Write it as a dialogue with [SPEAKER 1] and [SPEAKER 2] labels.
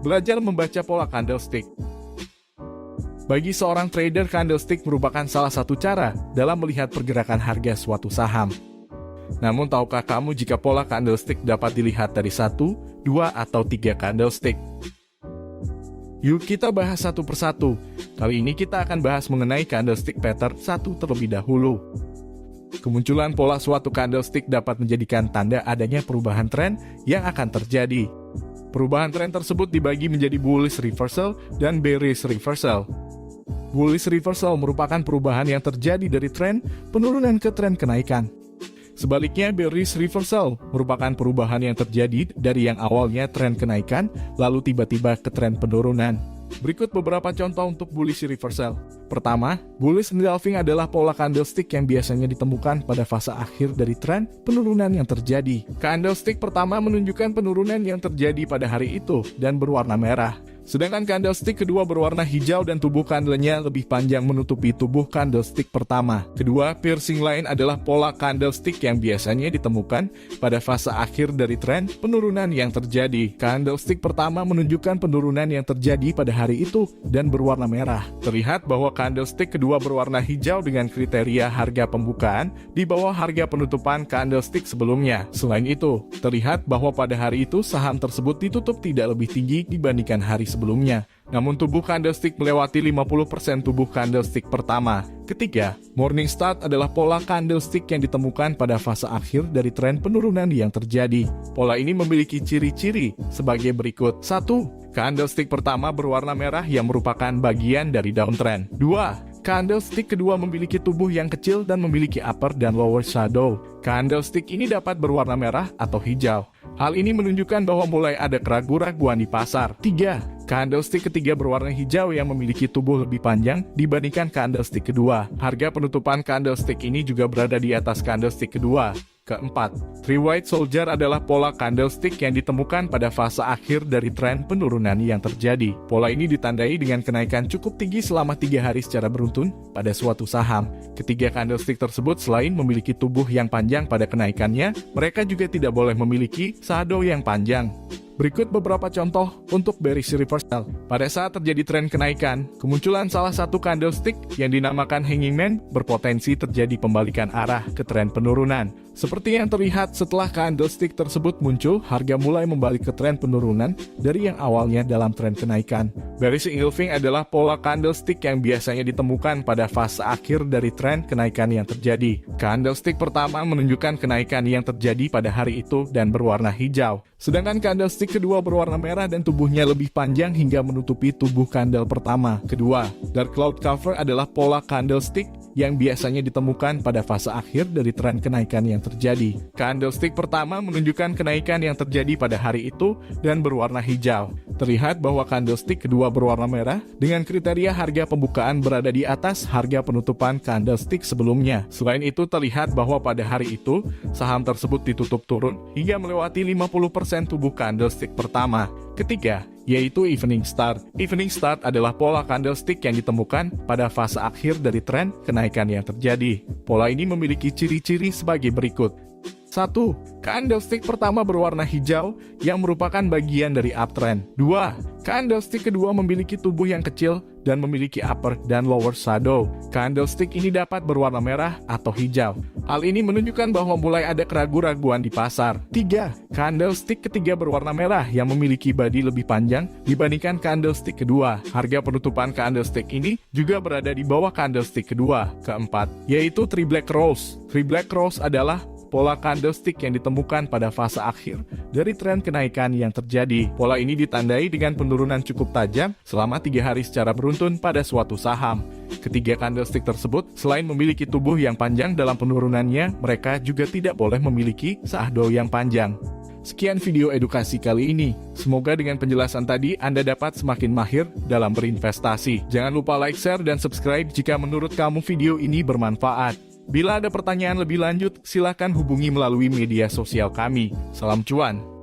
[SPEAKER 1] Belajar membaca pola candlestick. Bagi seorang trader, candlestick merupakan salah satu cara dalam melihat pergerakan harga suatu saham. Namun, tahukah kamu jika pola candlestick dapat dilihat dari 1, 2, atau 3 candlestick? Yuk kita bahas satu persatu. Kali ini kita akan bahas mengenai candlestick pattern 1 terlebih dahulu. Kemunculan pola suatu candlestick dapat menjadikan tanda adanya perubahan tren yang akan terjadi. Perubahan tren tersebut dibagi menjadi bullish reversal dan bearish reversal. Bullish reversal merupakan perubahan yang terjadi dari tren penurunan ke tren kenaikan. Sebaliknya, bearish reversal merupakan perubahan yang terjadi dari yang awalnya tren kenaikan, lalu tiba-tiba ke tren penurunan. Berikut beberapa contoh untuk bullish reversal. Pertama, bullish engulfing adalah pola candlestick yang biasanya ditemukan pada fase akhir dari tren penurunan yang terjadi. Candlestick pertama menunjukkan penurunan yang terjadi pada hari itu dan berwarna merah. Sedangkan candlestick kedua berwarna hijau dan tubuh candlenya lebih panjang menutupi tubuh candlestick pertama. Kedua, piercing line adalah pola candlestick yang biasanya ditemukan pada fase akhir dari tren penurunan yang terjadi. Candlestick pertama menunjukkan penurunan yang terjadi pada hari itu dan berwarna merah. Terlihat bahwa candlestick kedua berwarna hijau dengan kriteria harga pembukaan di bawah harga penutupan candlestick sebelumnya. Selain itu, terlihat bahwa pada hari itu saham tersebut ditutup tidak lebih tinggi dibandingkan hari sebelumnya. Namun tubuh candlestick melewati 50% tubuh candlestick pertama. Ketiga, morning start adalah pola candlestick yang ditemukan pada fase akhir dari tren penurunan yang terjadi. Pola ini memiliki ciri-ciri sebagai berikut. 1. Candlestick pertama berwarna merah yang merupakan bagian dari downtrend. 2. Candlestick kedua memiliki tubuh yang kecil dan memiliki upper dan lower shadow. Candlestick ini dapat berwarna merah atau hijau. Hal ini menunjukkan bahwa mulai ada keraguan-raguan di pasar. 3. Candlestick ketiga berwarna hijau yang memiliki tubuh lebih panjang dibandingkan candlestick kedua. Harga penutupan candlestick ini juga berada di atas candlestick kedua. Keempat, three white soldier adalah pola candlestick yang ditemukan pada fase akhir dari tren penurunan yang terjadi. Pola ini ditandai dengan kenaikan cukup tinggi selama 3 hari secara beruntun pada suatu saham. Ketiga candlestick tersebut selain memiliki tubuh yang panjang pada kenaikannya, mereka juga tidak boleh memiliki shadow yang panjang. Berikut beberapa contoh untuk bearish reversal. Pada saat terjadi tren kenaikan, kemunculan salah satu candlestick yang dinamakan hanging man berpotensi terjadi pembalikan arah ke tren penurunan. Seperti yang terlihat setelah candlestick tersebut muncul, harga mulai membalik ke tren penurunan dari yang awalnya dalam tren kenaikan. Bearish engulfing adalah pola candlestick yang biasanya ditemukan pada fase akhir dari tren kenaikan yang terjadi. Candlestick pertama menunjukkan kenaikan yang terjadi pada hari itu dan berwarna hijau. Sedangkan candlestick kedua berwarna merah dan tubuhnya lebih panjang hingga menutupi tubuh candle pertama. Kedua, dark cloud cover adalah pola candlestick yang biasanya ditemukan pada fase akhir dari tren kenaikan yang terjadi. Candlestick pertama menunjukkan kenaikan yang terjadi pada hari itu dan berwarna hijau. Terlihat bahwa candlestick kedua berwarna merah dengan kriteria harga pembukaan berada di atas harga penutupan candlestick sebelumnya. Selain itu, terlihat bahwa pada hari itu saham tersebut ditutup turun hingga melewati 50% tubuh candlestick pertama. Ketiga, yaitu evening start. Evening start adalah pola candlestick yang ditemukan pada fase akhir dari tren kenaikan yang terjadi. Pola ini memiliki ciri-ciri sebagai berikut. 1. Candlestick pertama berwarna hijau yang merupakan bagian dari uptrend. 2. Candlestick kedua memiliki tubuh yang kecil dan memiliki upper dan lower shadow. Candlestick ini dapat berwarna merah atau hijau. Hal ini menunjukkan bahwa mulai ada keraguan-raguan di pasar. 3. Candlestick ketiga berwarna merah yang memiliki body lebih panjang dibandingkan candlestick kedua. Harga penutupan candlestick ini juga berada di bawah candlestick kedua. Keempat, yaitu three black rose. Three black rose adalah pola candlestick yang ditemukan pada fase akhir dari tren kenaikan yang terjadi. Pola ini ditandai dengan penurunan cukup tajam selama 3 hari secara beruntun pada suatu saham. Ketiga candlestick tersebut, selain memiliki tubuh yang panjang dalam penurunannya, mereka juga tidak boleh memiliki shadow yang panjang. Sekian video edukasi kali ini. Semoga dengan penjelasan tadi Anda dapat semakin mahir dalam berinvestasi. Jangan lupa like, share, dan subscribe jika menurut kamu video ini bermanfaat. Bila ada pertanyaan lebih lanjut, silakan hubungi melalui media sosial kami. Salam cuan!